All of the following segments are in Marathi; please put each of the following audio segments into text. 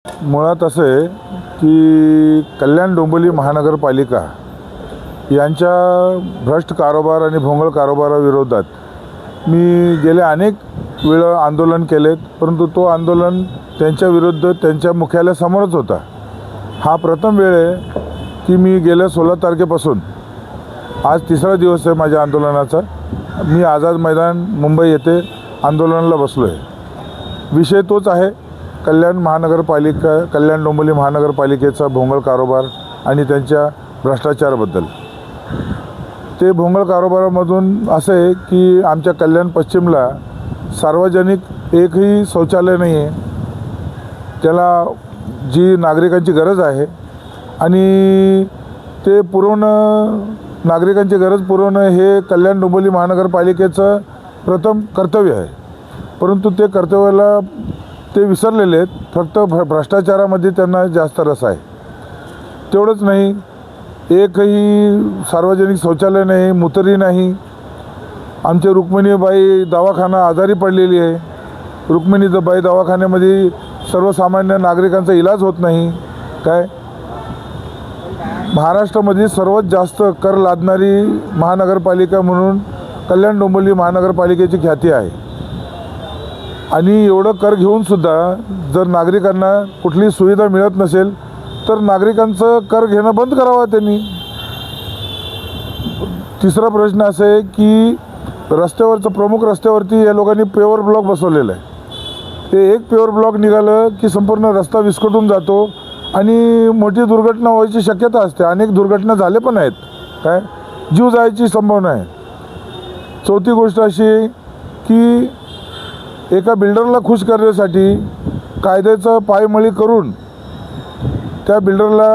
मुळात असं आहे की कल्याण डोंबिवली महानगरपालिका यांच्या भ्रष्ट कारभार आणि भोंगळ कारभाराविरोधात मी गेले अनेक वेळा आंदोलन केलेत, परंतु तो आंदोलन त्यांच्या विरुद्ध त्यांच्या मुख्यालयासमोरच होता। हा प्रथम वेळ आहे की मी गेल्या 16 तारखेपासून आज तिसरा दिवस आहे माझ्या आंदोलनाचा। मी आझाद मैदान मुंबई येथे आंदोलनाला बसलो आहे। विषय तोच आहे, कल्याण डोंबिवली महानगरपालिकेचा भोंगळ कारभार आणि त्यांच्या भ्रष्टाचाराबद्दल। ते भोंगळ कारभारामधून असं आहे की आमच्या कल्याण पश्चिमला सार्वजनिक एकही शौचालय नाही आहे, त्याला जी नागरिकांची गरज आहे आणि ते पुरवणं, नागरिकांची गरज पुरवणं हे कल्याण डोंबिवली महानगरपालिकेचं प्रथम कर्तव्य आहे। परंतु ते कर्तव्याला ते विसरलेले आहेत, फक्त भ्रष्टाचारामध्ये त्यांना जास्त रस आहे। तेवढंच नाही, एकही सार्वजनिक शौचालय नाही, मुतरी नाही। आमचे रुक्मिणीबाई दवाखाना आजारी पडलेली आहे, रुक्मिणीबाई दवाखान्यामध्ये सर्वसामान्य नागरिकांचा इलाज होत नाही। काय महाराष्ट्रामध्ये सर्वात जास्त कर लादणारी महानगरपालिका म्हणून कल्याण डोंबिवली महानगरपालिकेची ख्याती आहे आणि एवढं कर घेऊनसुद्धा जर नागरिकांना कुठली सुविधा मिळत नसेल तर नागरिकांचं कर घेणं बंद करावं त्यांनी। तिसरा प्रश्न असा आहे की रस्त्यावरचं, प्रमुख रस्त्यावरती या लोकांनी पेवर ब्लॉक बसवलेलं आहे। ते एक पेवर ब्लॉक निघालं की संपूर्ण रस्ता विस्कटून जातो आणि मोठी दुर्घटना व्हायची शक्यता असते। अनेक दुर्घटना झाले पण आहेत, काय जीव जायची संभावना आहे। चौथी गोष्ट अशी की एका बिल्डरला खुश करण्यासाठी कायद्याचं पायमळी करून त्या बिल्डरला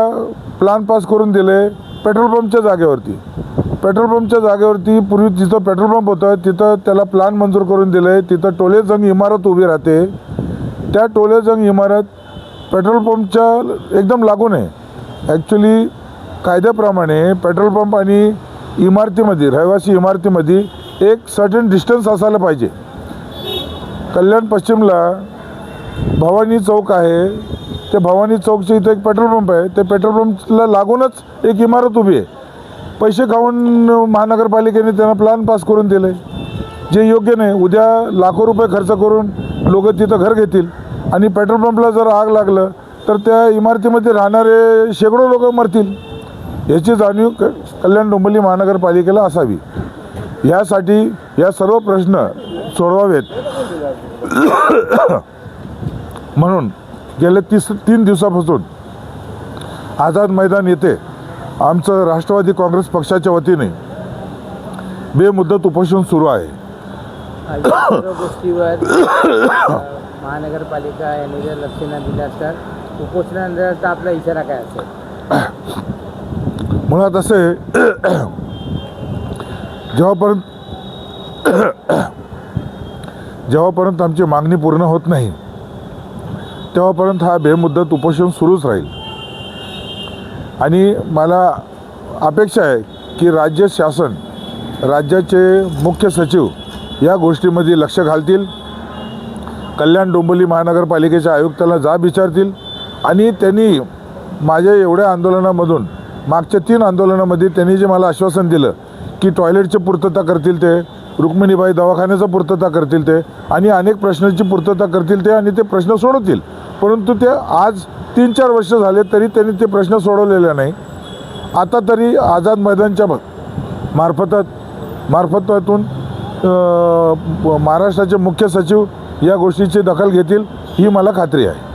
प्लान पास करून दिले पेट्रोल पंपच्या जागेवरती। पेट्रोल पंपच्या जागेवरती पूर्वी जिथं पेट्रोल पंप होतं तिथं त्याला प्लान मंजूर करून दिले, तिथं टोलेजंग इमारत उभी राहते। त्या टोलेजंग इमारत पेट्रोल पंपच्या एकदम लागून आहे। ॲक्च्युली कायद्याप्रमाणे पेट्रोल पंप आणि इमारतीमध्ये, रहिवासी इमारतीमध्ये एक सर्टन डिस्टन्स असायला पाहिजे। कल्याण पश्चिमला भवानी चौक आहे, त्या भवानी चौकच्या इथं एक पेट्रोल पंप आहे, त्या पेट्रोल पंपला लागूनच एक इमारत उभी आहे। पैसे खाऊन महानगरपालिकेने त्यांना प्लान पास करून दिले, जे योग्य नाही। उद्या लाखो रुपये खर्च करून लोक तिथं घर घेतील आणि पेट्रोल पंपला जर आग लागलं तर त्या इमारतीमध्ये राहणारे शेकडो लोक मरतील। याची जाणीव कल्याण डोंबिवली महानगरपालिकेला असावी। यासाठी या सर्व प्रश्न सोडवावेत म्हणून गेले 3 दिवसापासून आझाद मैदान येथे आमचं राष्ट्रवादी काँग्रेस पक्षाच्या वतीने बेमुदत उपोषण सुरू आहे। गोष्टीवर महानगरपालिका यांनी जर लक्ष न दिलं तर उपोषणानंतर आपला इशारा काय असेल? मुळात असे, जेव्हापर्यंत आमची मागणी पूर्ण होत नाही तेव्हापर्यंत हा बेमुदत उपोषण सुरूच राहील। आणि मला अपेक्षा आहे की राज्य शासन, राज्याचे मुख्य सचिव या गोष्टीमध्ये लक्ष घालतील, कल्याण डोंबिवली महानगरपालिकेच्या आयुक्ताला जाब विचारतील आणि त्यांनी माझ्या एवढ्या आंदोलनामधून, मागच्या 3 आंदोलनामध्ये त्यांनी जे मला आश्वासन दिलं की टॉयलेटची पूर्तता करतील ते, रुक्मिणीबाई दवाखान्याचं पूर्तता करतील ते आणि अनेक प्रश्नांची पूर्तता करतील ते आणि ते प्रश्न सोडवतील, परंतु ते आज 3-4 वर्ष झाले तरी त्यांनी ते प्रश्न सोडवलेले नाही। आता तरी आझाद मैदानच्या मार्फतातून महाराष्ट्राचे मुख्य सचिव या गोष्टीची दखल घेतील ही मला खात्री आहे।